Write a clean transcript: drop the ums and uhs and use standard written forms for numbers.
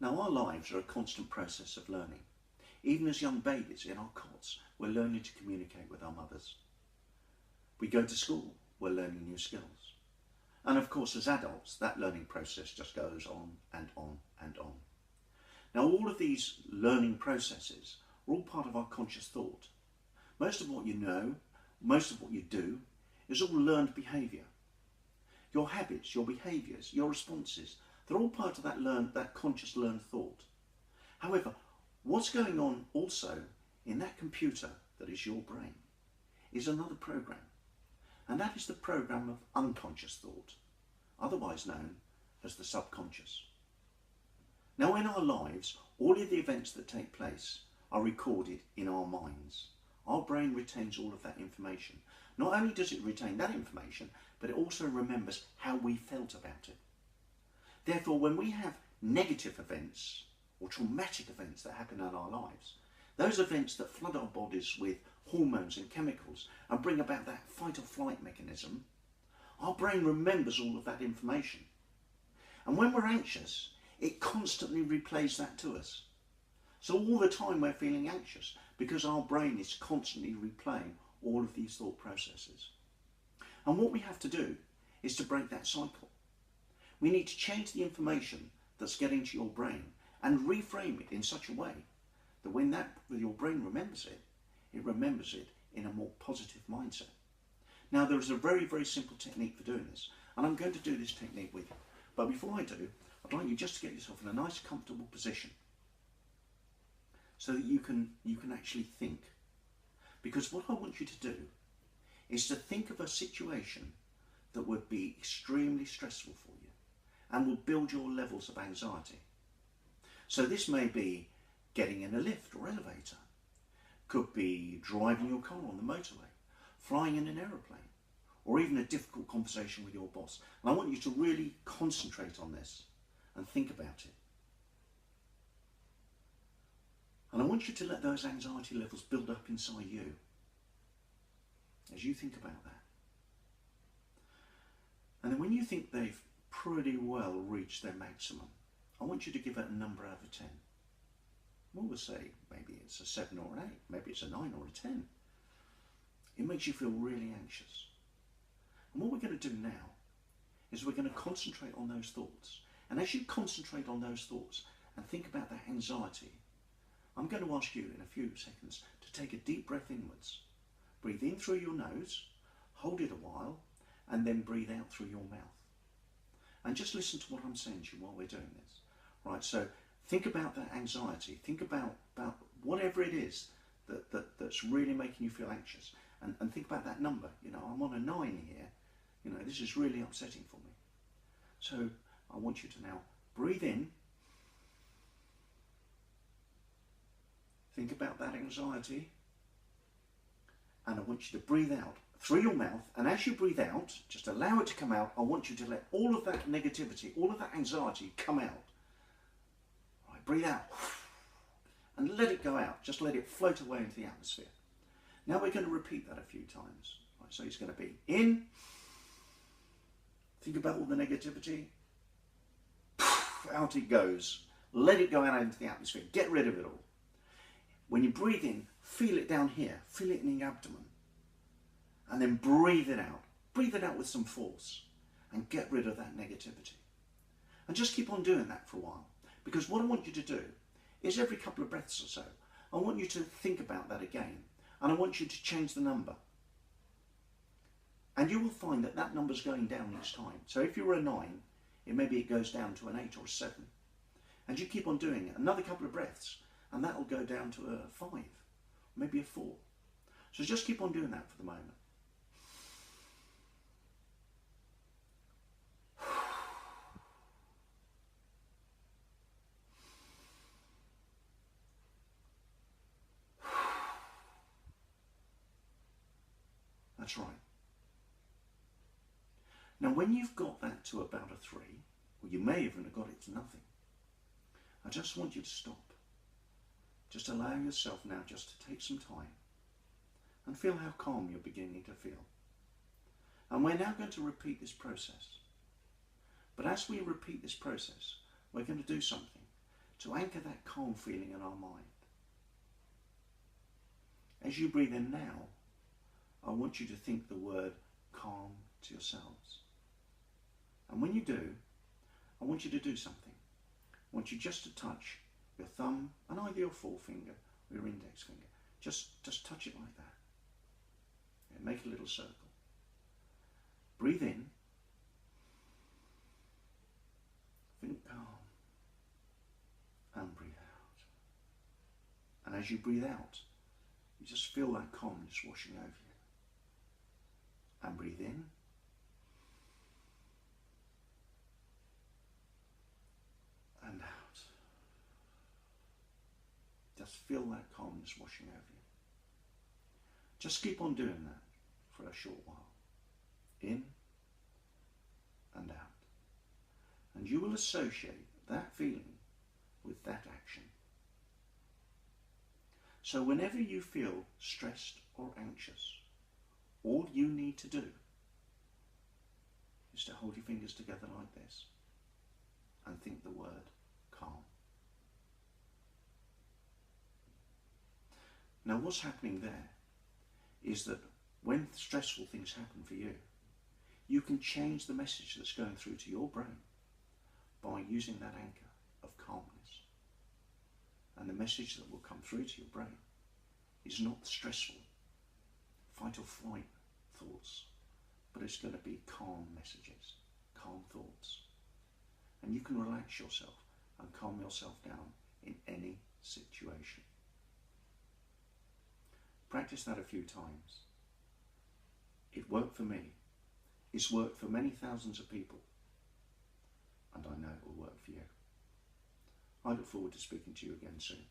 Now our lives are a constant process of learning. Even as young babies in our cots, we're learning to communicate with our mothers. We go to school, we're learning new skills. And of course, as adults, that learning process just goes on and on and on. Now, all of these learning processes are all part of our conscious thought. Most of what you know, most of what you do, is all learned behaviour. Your habits, your behaviours, your responses, they're all part of that conscious learned thought. However, what's going on also in that computer that is your brain is another program. And that is the program of unconscious thought, otherwise known as the subconscious. Now, in our lives, all of the events that take place are recorded in our minds. Our brain retains all of that information. Not only does it retain that information, but it also remembers how we felt about it. Therefore, when we have negative events or traumatic events that happen in our lives, those events that flood our bodies with hormones and chemicals and bring about that fight or flight mechanism, our brain remembers all of that information. And when we're anxious, it constantly replays that to us. So all the time we're feeling anxious because our brain is constantly replaying all of these thought processes. And what we have to do is to break that cycle. We need to change the information that's getting to your brain and reframe it in such a way that when your brain remembers it, it remembers it in a more positive mindset. Now, there is a very, very simple technique for doing this, and I'm going to do this technique with you. But before I do, I'd like you just to get yourself in a nice, comfortable position so that you can actually think. Because what I want you to do is to think of a situation that would be extremely stressful for you and will build your levels of anxiety. So this may be getting in a lift or elevator, could be driving your car on the motorway, flying in an aeroplane, or even a difficult conversation with your boss. And I want you to really concentrate on this and think about it. And I want you to let those anxiety levels build up inside you as you think about that. And then when you think they've pretty well reached their maximum, I want you to give it a number out of 10. We'll say maybe it's a 7 or an 8, maybe it's a 9 or a 10. It makes you feel really anxious. And what we're going to do now is we're going to concentrate on those thoughts. And as you concentrate on those thoughts and think about that anxiety, I'm going to ask you in a few seconds to take a deep breath inwards. Breathe in through your nose, hold it a while, and then breathe out through your mouth. And just listen to what I'm saying to you while we're doing this. Right, so think about that anxiety. Think about whatever it is that's really making you feel anxious. And think about that number. You know, I'm on a 9 here. You know, this is really upsetting for me. So I want you to now breathe in. Think about that anxiety. And I want you to breathe out through your mouth. And as you breathe out, just allow it to come out. I want you to let all of that negativity, all of that anxiety come out. Right, breathe out. And let it go out. Just let it float away into the atmosphere. Now we're going to repeat that a few times. Right, so it's going to be in. Think about all the negativity. Out it goes. Let it go out into the atmosphere. Get rid of it all. When you breathe in, feel it down here. Feel it in the abdomen. And then breathe it out. Breathe it out with some force. And get rid of that negativity. And just keep on doing that for a while. Because what I want you to do is every couple of breaths or so, I want you to think about that again. And I want you to change the number. And you will find that that number's going down each time. So if you were a 9, maybe it goes down to an 8 or a 7. And you keep on doing it. Another couple of breaths. And that will go down to a 5. Maybe a 4. So just keep on doing that for the moment. That's right. Now when you've got that to about a 3, or you may even have got it to nothing, I just want you to stop. Just allow yourself now just to take some time and feel how calm you're beginning to feel. And we're now going to repeat this process. But as we repeat this process, we're going to do something to anchor that calm feeling in our mind. As you breathe in now, I want you to think the word calm to yourselves. And when you do, I want you to do something. I want you just to touch your thumb and either your forefinger or your index finger. Just touch it like that. And make a little circle. Breathe in. Think calm. And breathe out. And as you breathe out, you just feel that calmness washing over you. And breathe in. And out. Just feel that calmness washing over you. Just keep on doing that for a short while. In and out. And you will associate that feeling with that action. So whenever you feel stressed or anxious, all you need to do is to hold your fingers together like this and think the word calm. Now what's happening there is that when stressful things happen for you, you can change the message that's going through to your brain by using that anchor of calmness. And the message that will come through to your brain is not stressful, fight or flight thoughts, but it's going to be calm messages, calm thoughts. And you can relax yourself and calm yourself down in any situation. Practice that a few times. It worked for me. It's worked for many thousands of people. And I know it will work for you. I look forward to speaking to you again soon.